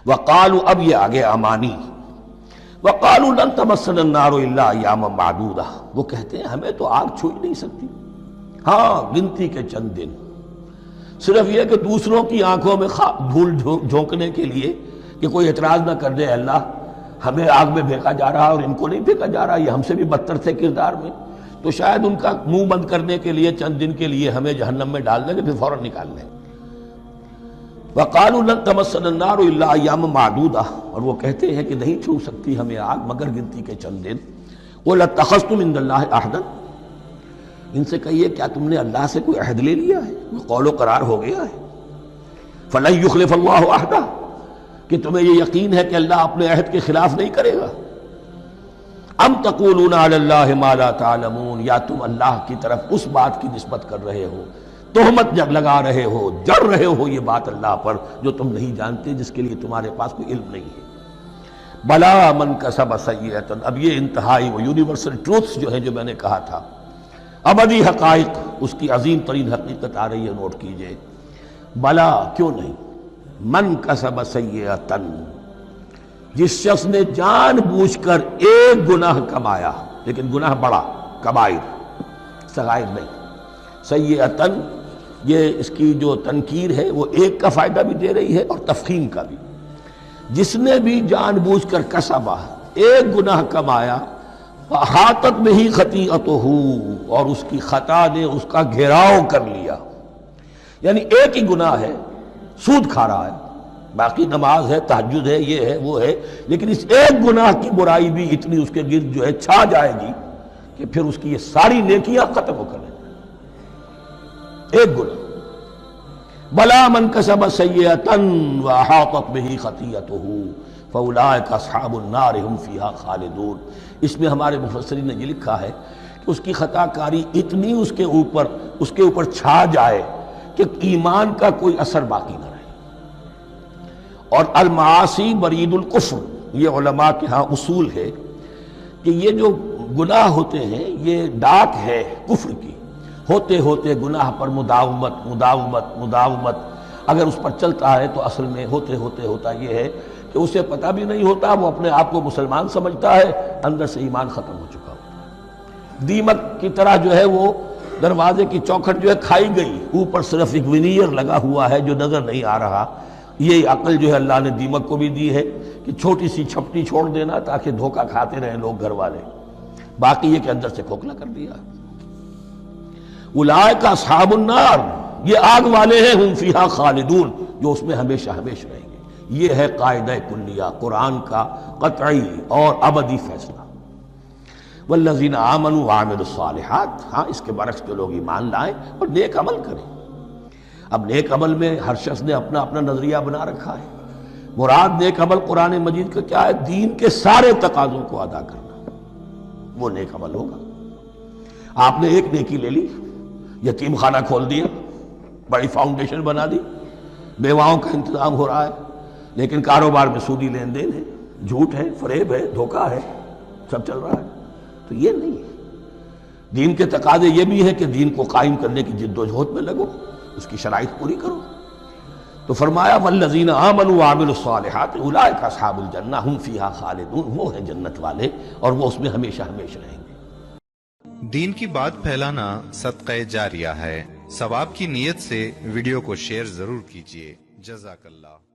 وقالوا، اب یہ آگے امانی، وقالوا لن تمسنا النار الا ایاما معدودہ، وہ کہتے ہیں ہمیں تو آگ چھو ہی نہیں سکتی، ہاں گنتی کے چند دن، صرف یہ کہ دوسروں کی آنکھوں میں دھول جھونکنے کے لیے کہ کوئی اعتراض نہ کر دے، اللہ ہمیں آگ میں پھینکا جا رہا اور ان کو نہیں پھینکا جا رہا، یہ ہم سے بھی بدتر تھے کردار میں، تو شاید ان کا منہ بند کرنے کے لیے چند دن کے لیے ہمیں جہنم میں ڈال دیں گے، پھر فوراً نکال لیں۔ وقالوا لن تمسنا النار الا ایاما معدودہ، اور وہ کہتے ہیں کہ نہیں چھو سکتی ہمیں آگ مگر گنتی کے چند دن۔ قل اتخذتم عند اللہ عہدا، ان سے کہیے کیا تم نے اللہ سے کوئی عہد لے لیا ہے، وہ قول و قرار ہو گیا ہے؟ فلن یخلف اللہ عہدہ، کہ تمہیں یہ یقین ہے کہ اللہ اپنے عہد کے خلاف نہیں کرے گا؟ ام تقولون علی اللہ ما لا تعلمون، یا تم اللہ کی طرف اس بات کی نسبت کر رہے ہو، تہمت لگا رہے ہو، جڑ رہے ہو یہ بات اللہ پر جو تم نہیں جانتے، جس کے لیے تمہارے پاس کوئی علم نہیں ہے۔ بلا من کسب سیئۃ، اب یہ انتہائی وہ یونیورسل ٹروتھس جو ہیں جو میں نے کہا تھا، ابدی حقائق، اس کی عظیم ترین حقیقت آ رہی ہے، نوٹ کیجئے۔ بلا، کیوں نہیں، من کسب سیئۃ، جس شخص نے جان بوجھ کر ایک گناہ کمایا، لیکن گناہ بڑا، کبائر، صغائر نہیں، سیئۃ، یہ اس کی جو تنکیر ہے وہ ایک کا فائدہ بھی دے رہی ہے اور تفخیم کا بھی۔ جس نے بھی جان بوجھ کر کسبا، ایک گناہ کمایا، فاحاطت بہ خطیئتہ، اور اس کی خطا نے اس کا گھیراؤ کر لیا، یعنی ایک ہی گناہ ہے، سود کھا رہا ہے، باقی نماز ہے، تہجد ہے، یہ ہے وہ ہے، لیکن اس ایک گناہ کی برائی بھی اتنی اس کے گرد جو ہے چھا جائے گی کہ پھر اس کی یہ ساری نیکیاں ختم ہو کر ایک گناہ۔ بلا من کسب سیئۃ واحاطت بہ خطیئتہ فاولئک اصحاب النار هم فیہا خالدون، اس میں ہمارے مفسرین نے یہ لکھا ہے کہ اس کی خطا کاری اتنی اس کے اوپر چھا جائے کہ ایمان کا کوئی اثر باقی نہ رہے۔ اور المعاصی برید الکفر، یہ علماء کے ہاں اصول ہے کہ یہ جو گناہ ہوتے ہیں یہ ڈاک ہے کفر کی، ہوتے ہوتے گناہ پر مداومت مداومت مداومت، اگر اس پر چلتا ہے تو اصل میں ہوتے ہوتے ہوتا یہ ہے کہ اسے پتہ بھی نہیں ہوتا، وہ اپنے آپ کو مسلمان سمجھتا ہے، اندر سے ایمان ختم ہو چکا ہوتا ہے، دیمک کی طرح جو ہے وہ دروازے کی چوکھٹ جو ہے کھائی گئی، اوپر صرف ایک ونیئر لگا ہوا ہے جو نظر نہیں آ رہا۔ یہ عقل جو ہے اللہ نے دیمک کو بھی دی ہے کہ چھوٹی سی چھپٹی چھوڑ دینا تاکہ دھوکہ کھاتے رہیں لوگ گھر والے، باقی یہ کہ اندر سے کھوکھلا کر دیا۔ اولئک اصحاب النار، یہ آگ والے ہیں، ہم فیہا خالدون، جو اس میں ہمیشہ ہمیشہ رہیں گے۔ یہ ہے قاعدہ کلیہ، قرآن کا قطعی اور ابدی فیصلہ۔ والذین آمنوا وعملوا الصالحات، ہاں اس کے برعکس جو لوگ ایمان لائیں اور نیک عمل کریں۔ اب نیک عمل میں ہر شخص نے اپنا اپنا نظریہ بنا رکھا ہے، مراد نیک عمل قرآن مجید کا کیا ہے؟ دین کے سارے تقاضوں کو ادا کرنا، وہ نیک عمل ہوگا۔ آپ نے ایک نیکی لے لی، یتیم خانہ کھول دیا، بڑی فاؤنڈیشن بنا دی، بیواؤں کا انتظام ہو رہا ہے، لیکن کاروبار میں سودی لین دین ہے، جھوٹ ہے، فریب ہے، دھوکہ ہے، سب چل رہا ہے، تو یہ نہیں ہے۔ دین کے تقاضے یہ بھی ہے کہ دین کو قائم کرنے کی جد و جہد میں لگو، اس کی شرائط پوری کرو۔ تو فرمایا والذین آمنوا وعملوا الصالحات اولئک اصحاب الجنہ ھم فیہا خالدون، وہ ہیں جنت والے اور وہ اس میں ہمیشہ ہمیشہ رہیں گے۔ دین کی بات پھیلانا صدقہ جاریہ ہے، ثواب کی نیت سے ویڈیو کو شیئر ضرور کیجیے۔ جزاک اللہ۔